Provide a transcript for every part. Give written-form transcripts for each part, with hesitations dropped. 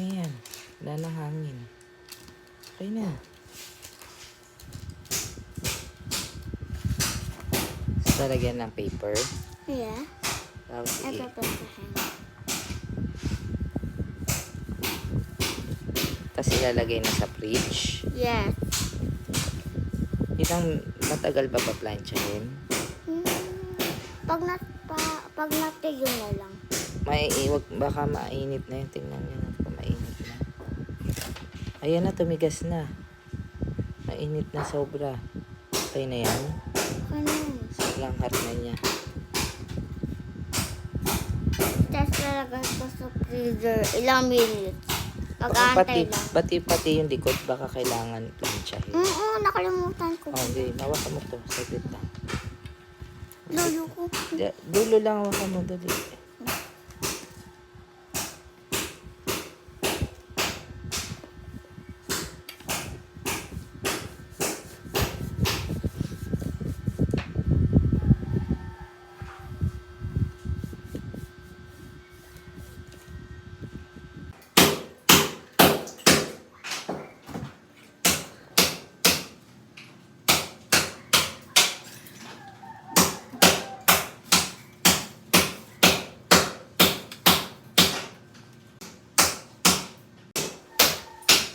na yan. Wala na hangin. Okay na. So, lagyan ng paper. Yeah. Tapos, Ito pa sa hand. tapos ilalagay na sa fridge. Yes. Ilang matagal ba pa-planchahin? Hmm. Pag natiyo na lang. Wag, baka mainit na yun. Tingnan nyo na kung mainit na. Ayan na, tumigas na. Mainit na sobra. Okay na yan. Ano? Sobrang hot na niya. Tapos lalagay ko sa freezer. Ilang minutes. Baka Pag-aantay lang. pati yung likod baka kailangan planchahin. Nakalimutan ko. Oh, hindi. Hawakan mo to. Saglit lang. Lolo ko. Dulo lang hawakan mo. Dali.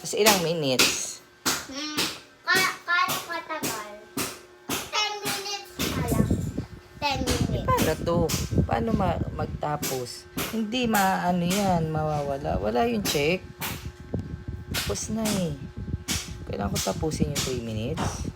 Tapos ilang minutes? Kahit matagal. 10 minutes na lang. 10 minutes. Paano to? Paano magtapos? Hindi maano yan, mawawala. Wala yung check. Tapos na eh. Kailangan ko tapusin yung 3 minutes.